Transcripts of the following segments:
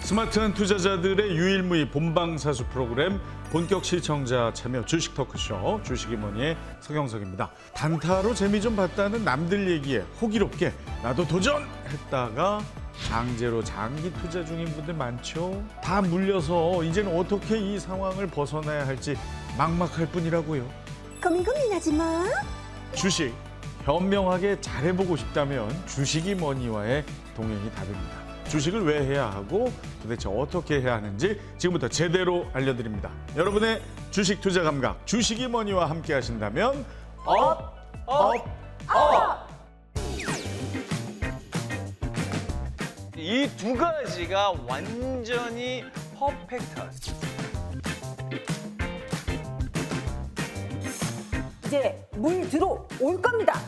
스마트한 투자자들의 유일무이 본방사수 프로그램 본격 시청자 참여 주식 토크쇼 주식이머니의 서경석입니다. 단타로 재미 좀 봤다는 남들 얘기에 호기롭게 나도 도전했다가 강제로 장기 투자 중인 분들 많죠. 다 물려서 이제는 어떻게 이 상황을 벗어나야 할지 막막할 뿐이라고요. 고민하지 마. 주식 현명하게 잘해보고 싶다면 주식이머니와의 동행이 답입니다. 주식을 왜 해야 하고 도대체 어떻게 해야 하는지 지금부터 제대로 알려드립니다. 여러분의 주식 투자 감각 주식이머니와 함께 하신다면 이 두 가지가 완전히 퍼펙트한. 이제 물 들어올 겁니다.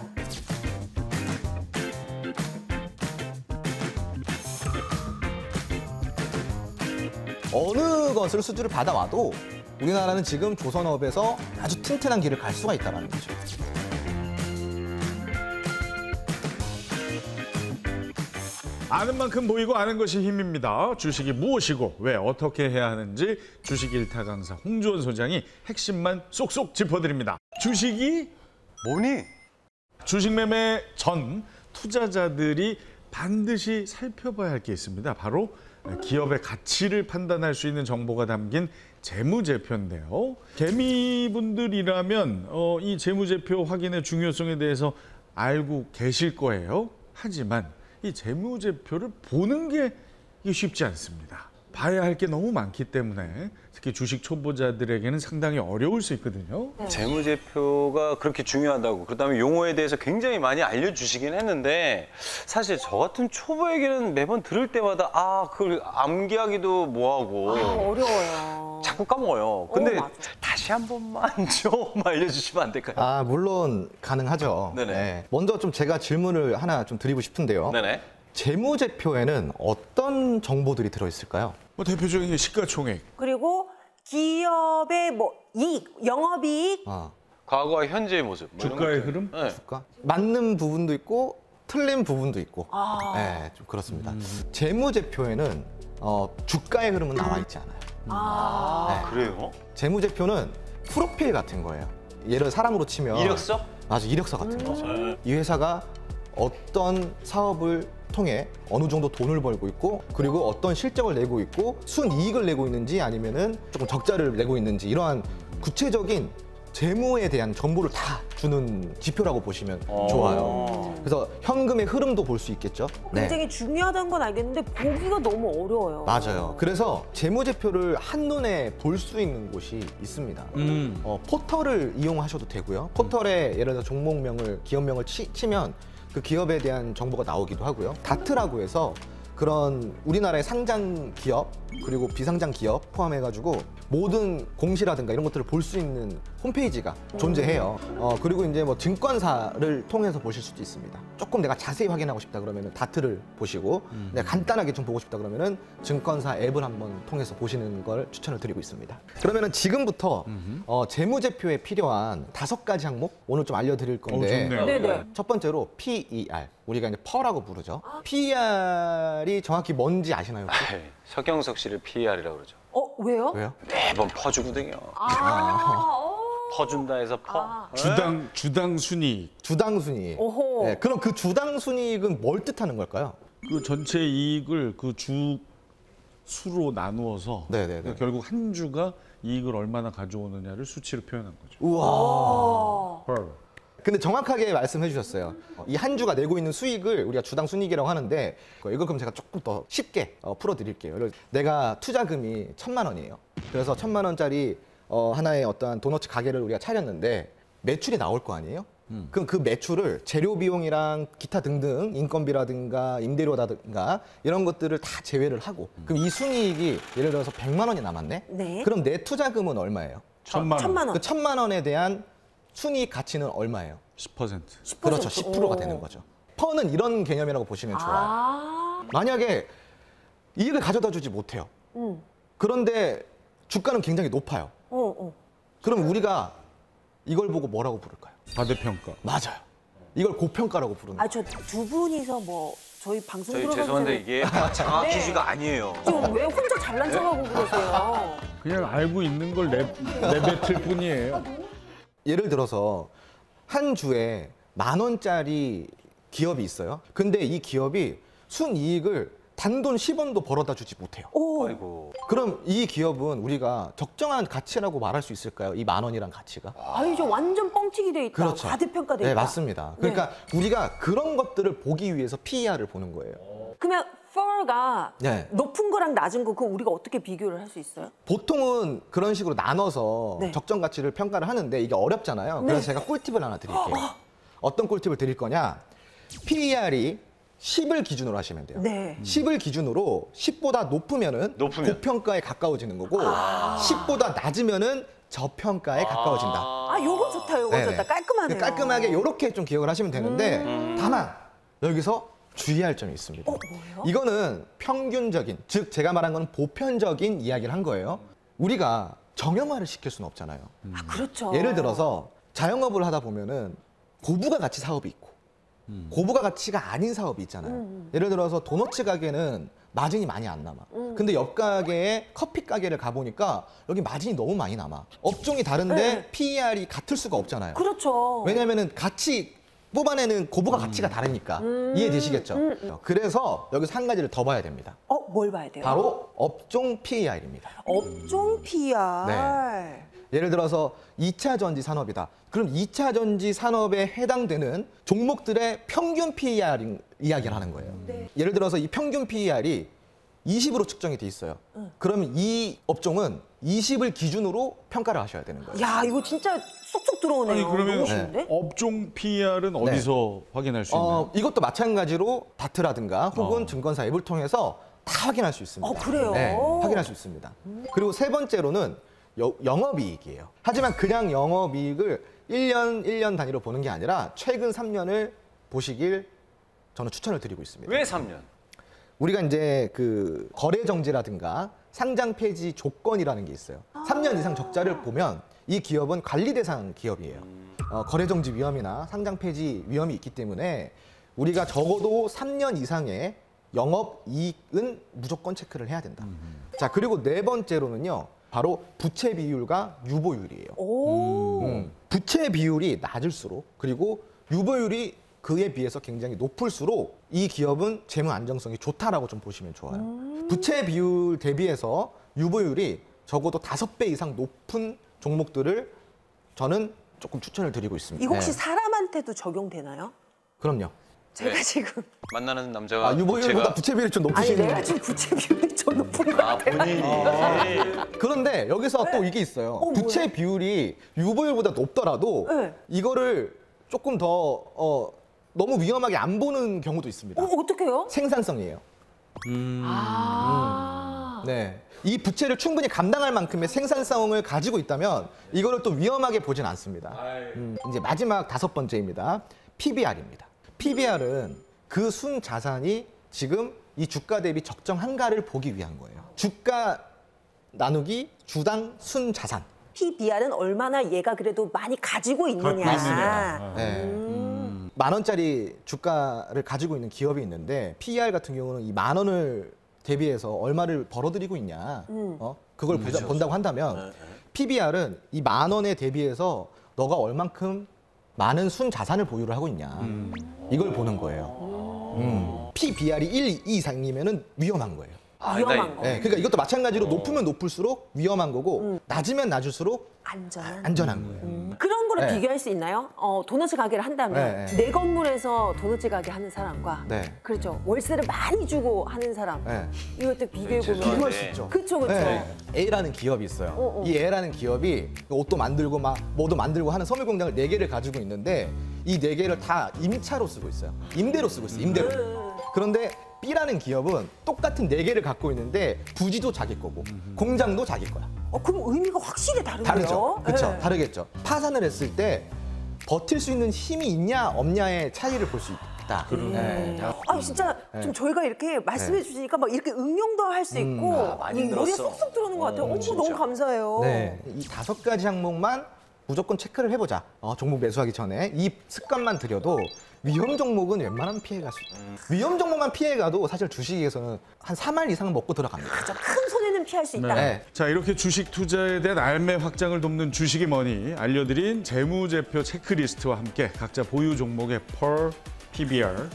어느 것을 수주를 받아와도 우리나라는 지금 조선업에서 아주 튼튼한 길을 갈 수가 있다는 거죠. 아는 만큼 보이고 아는 것이 힘입니다. 주식이 무엇이고 왜 어떻게 해야 하는지 주식 일타 강사 홍주원 소장이 핵심만 쏙쏙 짚어드립니다. 주식이 뭐니? 주식 매매 전 투자자들이 반드시 살펴봐야 할 게 있습니다. 바로 기업의 가치를 판단할 수 있는 정보가 담긴 재무제표인데요. 개미분들이라면 이 재무제표 확인의 중요성에 대해서 알고 계실 거예요. 하지만 이 재무제표를 보는 게 이게 쉽지 않습니다. 봐야 할 게 너무 많기 때문에 특히 주식 초보자들에게는 상당히 어려울 수 있거든요. 재무제표가 그렇게 중요하다고, 그다음에 용어에 대해서 굉장히 많이 알려주시긴 했는데 사실 저 같은 초보에게는 매번 들을 때마다 그걸 암기하기도 뭐하고 어려워요. 자꾸 까먹어요. 근데 맞아. 다시 한 번만 좀 알려주시면 안 될까요? 물론 가능하죠. 네네. 네. 먼저 좀 제가 질문을 하나 좀 드리고 싶은데요. 네네. 재무제표에는 어떤 정보들이 들어있을까요? 뭐 대표적인 게 시가총액, 그리고 기업의 뭐 이익, 영업이익, 과거와 현재의 모습. 뭐 이런 주가의 것들. 흐름? 네. 주가? 맞는 부분도 있고 틀린 부분도 있고. 네, 좀 그렇습니다. 재무제표에는 주가의 흐름은 나와 있지 않아요. 네. 그래요? 재무제표는 프로필 같은 거예요. 예를 사람으로 치면 이력서? 맞아, 이력서 같은 거죠. 이 회사가 어떤 사업을 통해 어느 정도 돈을 벌고 있고, 그리고 어떤 실적을 내고 있고, 순이익을 내고 있는지 아니면은 조금 적자를 내고 있는지, 이러한 구체적인 재무에 대한 정보를 다 주는 지표라고 보시면 좋아요. 그래서 현금의 흐름도 볼 수 있겠죠. 굉장히 중요하다는 건 알겠는데 보기가 너무 어려워요. 맞아요. 그래서 재무제표를 한눈에 볼 수 있는 곳이 있습니다. 포털을 이용하셔도 되고요. 포털에 예를 들어 종목명을, 기업명을 치면 그 기업에 대한 정보가 나오기도 하고요. 다트라고 해서 그런 우리나라의 상장 기업 그리고 비상장 기업 포함해가지고 모든 공시라든가 이런 것들을 볼 수 있는 홈페이지가 존재해요. 그리고 이제 뭐 증권사를 통해서 보실 수도 있습니다. 조금 내가 자세히 확인하고 싶다 그러면은 다트를 보시고, 내가 간단하게 좀 보고 싶다 그러면은 증권사 앱을 한번 통해서 보시는 걸 추천을 드리고 있습니다. 그러면은 지금부터 재무제표에 필요한 5가지 항목 오늘 좀 알려드릴 건데, 좋네요. 네네. 첫 번째로 PER, 우리가 이제 퍼라고 부르죠. PER이 정확히 뭔지 아시나요? 혹시? 서경석 씨를 PER이라고 그러죠. 왜요? 왜요? 매번 퍼주거든요. 퍼준다 해서 퍼. 주당 순이익. 주당 순이익. 오호. 네, 그럼 그 주당 순이익은 뭘 뜻하는 걸까요? 그 전체 이익을 그 주 수로 나누어서 네네네. 결국 한 주가 이익을 얼마나 가져오느냐를 수치로 표현한 거죠. 우와. 헐. 근데 정확하게 말씀해 주셨어요. 이 한 주가 내고 있는 수익을 우리가 주당 순이익이라고 하는데, 이거 그럼 제가 조금 더 쉽게 풀어드릴게요. 내가 투자금이 1,000만 원이에요. 그래서 1,000만 원짜리 하나의 어떠한 도너츠 가게를 우리가 차렸는데 매출이 나올 거 아니에요? 그럼 그 매출을 재료 비용이랑 기타 등등 인건비라든가 임대료라든가 이런 것들을 다 제외를 하고, 그럼 이 순이익이 예를 들어서 100만 원이 남았네? 네. 그럼 내 투자금은 얼마예요? 1,000만 원. 1,000만 원. 그 1,000만 원에 대한 순이익 가치는 얼마예요? 10%. 10%. 그렇죠. 10%가 되는 거죠. 퍼는 이런 개념이라고 보시면 좋아요. 만약에 이익을 가져다 주지 못해요. 그런데 주가는 굉장히 높아요. 그럼 우리가 이걸 보고 뭐라고 부를까요? 과대평가. 맞아요. 이걸 고평가라고 부르는 거예요. 저 두 분이서 뭐 저희 방송 저희 들어가기 죄송한데 전에 이게 장학 네. 퀴즈가 아니에요. 좀 왜 혼자 잘난 척하고 그러세요? 그냥 알고 있는 걸 내뱉을 뿐이에요. 예를 들어서 한 주에 10,000원짜리 기업이 있어요. 근데 이 기업이 순이익을 단돈 10원도 벌어다 주지 못해요. 오, 아이고. 그럼 이 기업은 우리가 적정한 가치라고 말할 수 있을까요? 이 10,000원이란 가치가? 아니죠. 완전 뻥튀기 돼 있다. 그렇죠. 과대평가돼 있다. 네, 맞습니다. 그러니까 우리가 그런 것들을 보기 위해서 PER을 보는 거예요. 그러면 FOR가 네. 높은 거랑 낮은 거 그거 우리가 어떻게 비교를 할 수 있어요? 보통은 그런 식으로 나눠서 네. 적정 가치를 평가를 하는데 이게 어렵잖아요. 그래서 제가 꿀팁을 하나 드릴게요. 어떤 꿀팁을 드릴 거냐? PER이 10을 기준으로 하시면 돼요. 네. 10을 기준으로 10보다 높으면은 높으면. 고평가에 가까워지는 거고 10보다 낮으면은 저평가에 가까워진다. 아, 요거 좋다. 요거 네네. 좋다. 깔끔하네요. 깔끔하게 이렇게 좀 기억을 하시면 되는데 다만 여기서 주의할 점이 있습니다. 뭐예요? 이거는 평균적인, 즉 제가 말한 건 보편적인 이야기를 한 거예요. 우리가 정형화를 시킬 수는 없잖아요. 아, 그렇죠. 예를 들어서 자영업을 하다 보면은 고부가 가치 사업이 있고 고부가 가치가 아닌 사업이 있잖아요. 예를 들어서 도너츠 가게는 마진이 많이 안 남아. 근데 옆 가게에 커피 가게를 가보니까 여기 마진이 너무 많이 남아. 업종이 다른데 네. PER이 같을 수가 없잖아요. 그렇죠. 왜냐면은 같이 뽑아내는 고부가 가치가 다르니까. 이해되시겠죠? 그래서 여기서 한 가지를 더 봐야 됩니다. 뭘 봐야 돼요? 바로 업종 PER입니다. 업종 PR. 네. 예를 들어서 2차 전지 산업이다. 그럼 2차 전지 산업에 해당되는 종목들의 평균 PER 이야기를 하는 거예요. 네. 예를 들어서 이 평균 PER이 20으로 측정이 돼 있어요. 그러면 이 업종은 20을 기준으로 평가를 하셔야 되는 거예요. 야, 이거 진짜 쏙쏙 들어오네요. 아니 그러면 너무 쉬운데? 업종 PER은 어디서 확인할 수 있나요? 이것도 마찬가지로 다트라든가 혹은 증권사 앱을 통해서 다 확인할 수 있습니다. 그래요? 네, 확인할 수 있습니다. 그리고 세 번째로는 영업이익이에요. 하지만 그냥 영업이익을 1년 단위로 보는 게 아니라 최근 3년을 보시길 저는 추천을 드리고 있습니다. 왜 3년? 우리가 이제 그 거래 정지라든가 상장 폐지 조건이라는 게 있어요. 3년 이상 적자를 보면 이 기업은 관리 대상 기업이에요. 거래 정지 위험이나 상장 폐지 위험이 있기 때문에 우리가 적어도 3년 이상의 영업 이익은 무조건 체크를 해야 된다. 자, 그리고 네 번째로는요. 바로 부채 비율과 유보율이에요. 오. 부채 비율이 낮을수록 그리고 유보율이 그에 비해서 굉장히 높을수록 이 기업은 재무 안정성이 좋다라고 좀 보시면 좋아요. 부채 비율 대비해서 유보율이 적어도 5배 이상 높은 종목들을 저는 조금 추천을 드리고 있습니다. 이거 혹시 네. 사람한테도 적용되나요? 그럼요. 제가 네. 지금 만나는 남자가 유보율보다 부채 비율이 좀 아니 높으시는 내가 지금 부채 비율이 좀 높은 거 아, 같아요. 본인이. 그런데 여기서 또 이게 있어요. 부채 뭐예요? 비율이 유보율보다 높더라도 네. 이거를 조금 더 너무 위험하게 안 보는 경우도 있습니다. 어떡해요? 생산성이에요. 아. 네. 이 부채를 충분히 감당할 만큼의 생산성을 가지고 있다면 이거를 또 위험하게 보진 않습니다. 이제 마지막 5번째입니다. PBR입니다. PBR은 그 순 자산이 지금 이 주가 대비 적정한가를 보기 위한 거예요. 주가 나누기 주당 순 자산. PBR은 얼마나 얘가 그래도 많이 가지고 있느냐. 맞습니다. 네. 10,000원짜리 주가를 가지고 있는 기업이 있는데 PER 같은 경우는 이 10,000원을 대비해서 얼마를 벌어들이고 있냐, 그걸 본다고 한다면 PBR은 이 10,000원에 대비해서 너가 얼만큼 많은 순 자산을 보유를 하고 있냐, 이걸 보는 거예요. PBR이 1 이상이면은 위험한 거예요. 위험한 거. 네, 그러니까 이것도 마찬가지로 높으면 높을수록 위험한 거고 낮으면 낮을수록 안전한 거예요. 그런 거를 네. 비교할 수 있나요? 도너츠 가게를 한다면 네. 내 건물에서 도너츠 가게 하는 사람과 네. 그렇죠. 월세를 많이 주고 하는 사람 네. 이것도 비교해 보면 비교할 수 있죠. 그렇죠, 그렇죠. 네. A라는 기업이 있어요. 이 A라는 기업이 옷도 만들고 막 뭐도 만들고 하는 섬유 공장을 4개를 가지고 있는데 이 4개를 다 임차로 쓰고 있어요. 임대로 쓰고 있어요. 임대로. 그런데 B라는 기업은 똑같은 4개를 갖고 있는데 부지도 자기 거고 공장도 자기 거야. 그럼 의미가 확실히 다르네요. 다르죠. 그렇죠. 네. 다르겠죠. 파산을 했을 때 버틸 수 있는 힘이 있냐 없냐의 차이를 볼 수 있다. 네. 아니 진짜 좀 저희가 이렇게 말씀해 주시니까 막 이렇게 응용도 할 수 있고 많이 이 머리에 늘었어. 쏙쏙 들어오는 것 같아요. 진짜. 너무 감사해요. 네. 이 5가지 항목만 무조건 체크를 해보자. 종목 매수하기 전에 이 습관만 들여도 위험 종목은 웬만하면 피해갈 수 있다. 위험 종목만 피해가도 사실 주식에서는 한 3할 이상은 먹고 들어갑니다. 큰 손해는 피할 수 있다. 네. 자, 이렇게 주식 투자에 대한 알매 확장을 돕는 주식이 뭐니 알려드린 재무제표 체크리스트와 함께 각자 보유 종목의 펄, PBR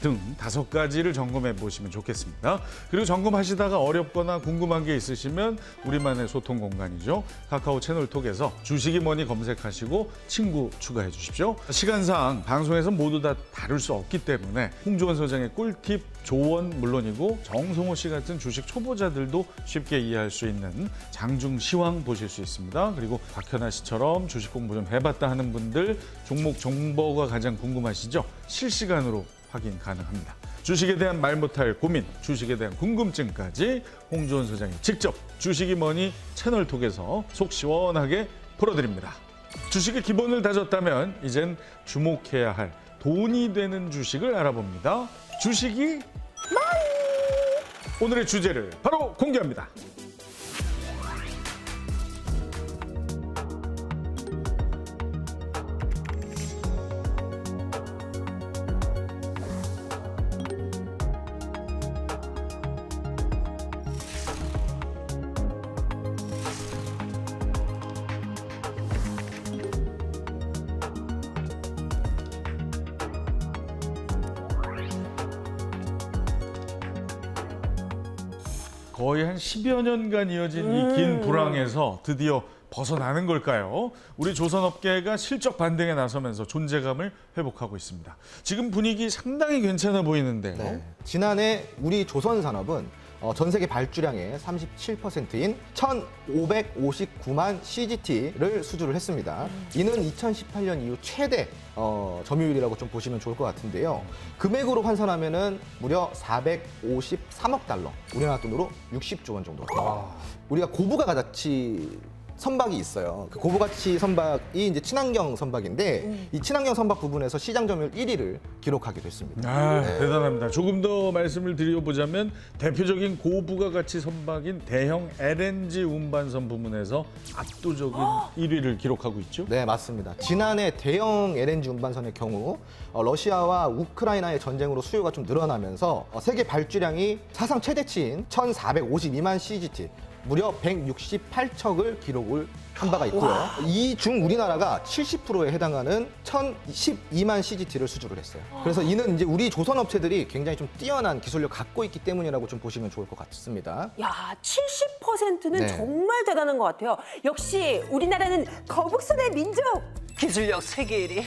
등 5가지를 점검해 보시면 좋겠습니다. 그리고 점검하시다가 어렵거나 궁금한 게 있으시면 우리만의 소통 공간이죠. 카카오 채널톡에서 주식이 뭐니 검색하시고 친구 추가해 주십시오. 시간상 방송에서 모두 다 다룰 수 없기 때문에 홍주원 소장의 꿀팁 조언 물론이고 정성호 씨 같은 주식 초보자들도 쉽게 이해할 수 있는 장중 시황 보실 수 있습니다. 그리고 박현아 씨처럼 주식 공부 좀 해봤다 하는 분들 종목 정보가 가장 궁금하시죠? 실시간으로 확인 가능합니다. 주식에 대한 말 못할 고민, 주식에 대한 궁금증까지 홍주원 소장이 직접 주식이 뭐니 채널톡에서 속 시원하게 풀어드립니다. 주식의 기본을 다졌다면 이젠 주목해야 할 돈이 되는 주식을 알아봅니다. 주식이 오늘의 주제를 바로 공개합니다. 거의 한 10여 년간 이어진 이 긴 불황에서 드디어 벗어나는 걸까요? 우리 조선업계가 실적 반등에 나서면서 존재감을 회복하고 있습니다. 지금 분위기 상당히 괜찮아 보이는데요. 네. 지난해 우리 조선산업은 전 세계 발주량의 37%인 1,559만 CGT를 수주를 했습니다. 이는 2018년 이후 최대 점유율이라고 좀 보시면 좋을 것 같은데요. 금액으로 환산하면은 무려 453억 달러, 우리나라 돈으로 60조 원 정도 됩니다. 우리가 고부가 가치 선박이 있어요. 그 고부가치 선박이 이제 친환경 선박인데 이 친환경 선박 부분에서 시장 점유율 1위를 기록하기도 했습니다. 대단합니다. 조금 더 말씀을 드려보자면 대표적인 고부가가치 선박인 대형 LNG 운반선 부문에서 압도적인 1위를 기록하고 있죠. 네, 맞습니다. 지난해 대형 LNG 운반선의 경우 러시아와 우크라이나의 전쟁으로 수요가 좀 늘어나면서 세계 발주량이 사상 최대치인 1,452만 CGT, 무려 168척을 기록을 한 바가 있고요. 이 중 우리나라가 70%에 해당하는 1,012만 CGT를 수주를 했어요. 그래서 이는 이제 우리 조선 업체들이 굉장히 좀 뛰어난 기술력 갖고 있기 때문이라고 좀 보시면 좋을 것 같습니다. 야, 70%는 네. 정말 대단한 것 같아요. 역시 우리나라는 거북선의 민족. 기술력 세계 1위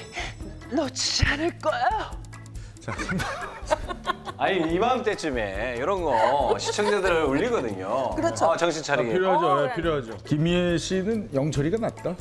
놓치지 않을 거야. 자, 아니 이맘때쯤에 이런 거 시청자들을 울리거든요. 그렇죠. 정신 차리게. 필요하죠. 필요하죠. 김희애 씨는 영철이가 낫다.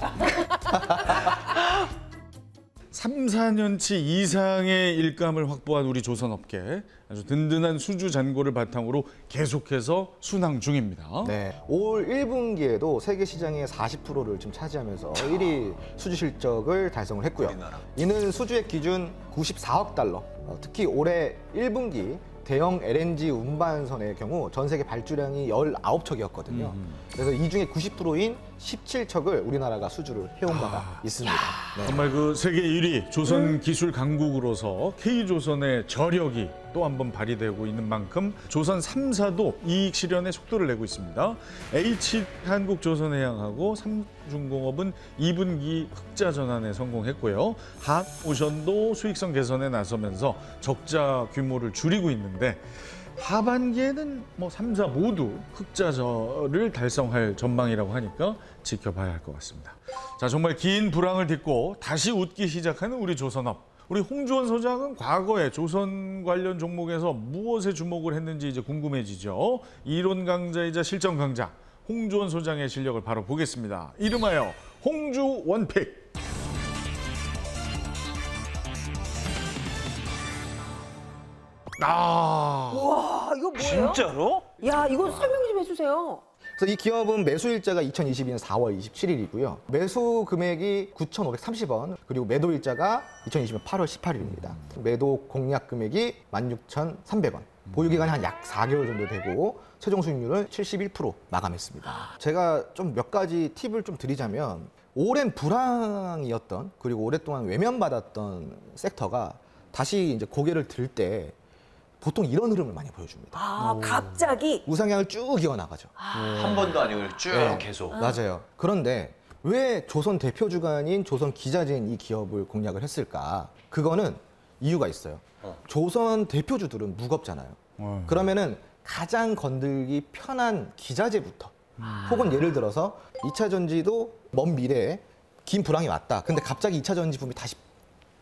3, 4년치 이상의 일감을 확보한 우리 조선업계 아주 든든한 수주 잔고를 바탕으로 계속해서 순항 중입니다. 네, 올 1분기에도 세계 시장의 40%를 지금 차지하면서 1위 수주 실적을 달성을 했고요. 이는 수주액 기준 94억 달러. 특히 올해 1분기 대형 LNG 운반선의 경우 전 세계 발주량이 19척이었거든요. 그래서 이 중에 90%인 17척을 우리나라가 수주를 해온 바가 있습니다. 네. 정말 그 세계 1위 조선 기술 강국으로서 K조선의 저력이 또 한 번 발휘되고 있는 만큼 조선 3사도 이익 실현에 속도를 내고 있습니다. H한국조선해양하고 삼중공업은 2분기 흑자 전환에 성공했고요. 한오션도 수익성 개선에 나서면서 적자 규모를 줄이고 있는데 하반기에는 뭐 3사 모두 흑자를 달성할 전망이라고 하니까 지켜봐야 할 것 같습니다. 자, 정말 긴 불황을 딛고 다시 웃기 시작하는 우리 조선업. 우리 홍주원 소장은 과거에 조선 관련 종목에서 무엇에 주목을 했는지 이제 궁금해지죠. 이론 강자이자 실전 강자 홍주원 소장의 실력을 바로 보겠습니다. 이름하여 홍주 원픽. 와, 이거 뭐예요? 진짜로? 야, 이거 설명 좀 해주세요. 그래서 이 기업은 매수 일자가 2022년 4월 27일이고요. 매수 금액이 9,530원, 그리고 매도 일자가 2020년 8월 18일입니다. 매도 공략 금액이 16,300원. 보유 기간이 한 약 4개월 정도 되고 최종 수익률은 71% 마감했습니다. 제가 좀 몇 가지 팁을 좀 드리자면 오랜 불황이었던 그리고 오랫동안 외면받았던 섹터가 다시 이제 고개를 들 때 보통 이런 흐름을 많이 보여줍니다. 아, 갑자기 우상향을 쭉 이어나가죠. 한 번도 아니고 쭉 계속. 맞아요. 그런데 왜 조선 대표 주간인 조선 기자재인 이 기업을 공략을 했을까? 그거는 이유가 있어요. 조선 대표주들은 무겁잖아요. 그러면은 가장 건들기 편한 기자재부터 혹은 예를 들어서 2차 전지도 먼 미래에 긴 불황이 왔다. 근데 갑자기 2차 전지 붐이 다시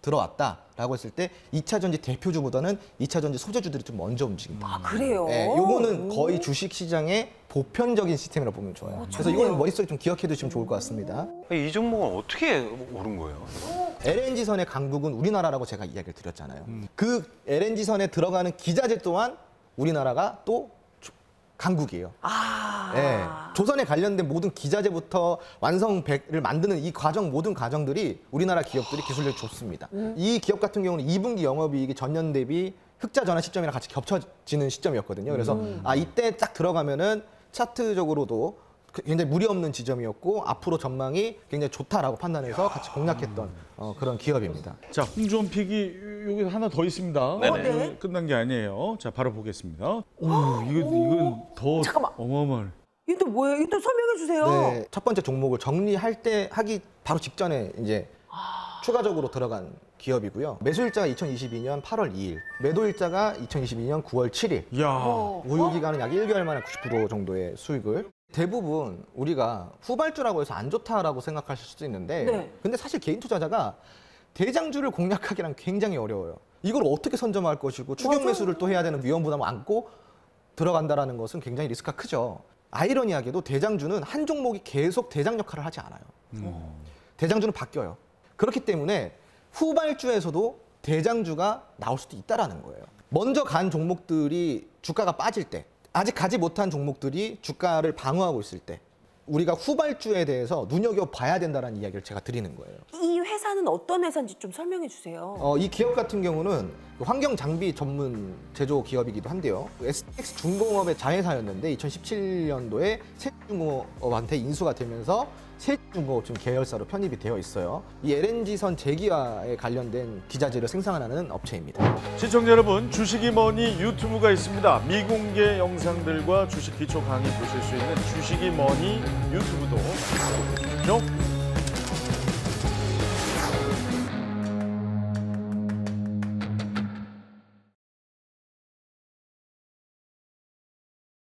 들어왔다라고 했을 때 2차 전지 대표주보다는 2차 전지 소재주들이 좀 먼저 움직인다. 아, 그래요? 네, 요거는 거의 주식 시장의 보편적인 시스템이라고 보면 좋아요. 그래서 이거는 머릿속에 좀 기억해 두시면 좋을 것 같습니다. 이 종목은 어떻게 오른 거예요? LNG선의 강국은 우리나라라고 제가 이야기를 드렸잖아요. 그 LNG선에 들어가는 기자재 또한 우리나라가 또 강국이에요. 아. 예, 조선에 관련된 모든 기자재부터 완성백을 만드는 이 과정 모든 과정들이 우리나라 기업들이 기술력이 좋습니다. 이 기업 같은 경우는 2분기 영업이익이 전년 대비 흑자 전환 시점이랑 같이 겹쳐지는 시점이었거든요. 그래서 이때 딱 들어가면은 차트적으로도 굉장히 무리 없는 지점이었고 앞으로 전망이 굉장히 좋다라고 판단해서 같이 공략했던 그런 기업입니다. 자, 홍주원 픽이 여기 하나 더 있습니다. 네네. 끝난 게 아니에요. 자, 바로 보겠습니다. 이건 더 잠깐만. 어마어마한. 이게 또 뭐예요? 이거 또 설명해 주세요. 네, 첫 번째 종목을 정리할 때 하기 바로 직전에 이제 추가적으로 들어간 기업이고요. 매수일자가 2022년 8월 2일, 매도일자가 2022년 9월 7일. 이야. 보유 기간은 약 1개월 만에 90% 정도의 수익을. 대부분 우리가 후발주라고 해서 안 좋다라고 생각하실 수도 있는데 네. 근데 사실 개인 투자자가 대장주를 공략하기란 굉장히 어려워요. 이걸 어떻게 선점할 것이고 추격 매수를 또 해야 되는 위험 부담을 안고 들어간다라는 것은 굉장히 리스크가 크죠. 아이러니하게도 대장주는 한 종목이 계속 대장 역할을 하지 않아요. 대장주는 바뀌어요. 그렇기 때문에 후발주에서도 대장주가 나올 수도 있다라는 거예요. 먼저 간 종목들이 주가가 빠질 때, 아직 가지 못한 종목들이 주가를 방어하고 있을 때 우리가 후발주에 대해서 눈여겨봐야 된다는 이야기를 제가 드리는 거예요. 이 회사는 어떤 회사인지 좀 설명해 주세요. 이 기업 같은 경우는 환경 장비 전문 제조 기업이기도 한데요. STX 중공업의 자회사였는데 2017년도에 세종중공업한테 인수가 되면서 세종중공업 지금 계열사로 편입이 되어 있어요. 이 LNG선 재기화에 관련된 기자재를 생산하는 업체입니다. 시청자 여러분, 주식이 뭐니 유튜브가 있습니다. 미공개 영상들과 주식 기초 강의 보실 수 있는 주식이 뭐니 유튜브도 구독해 주십시오.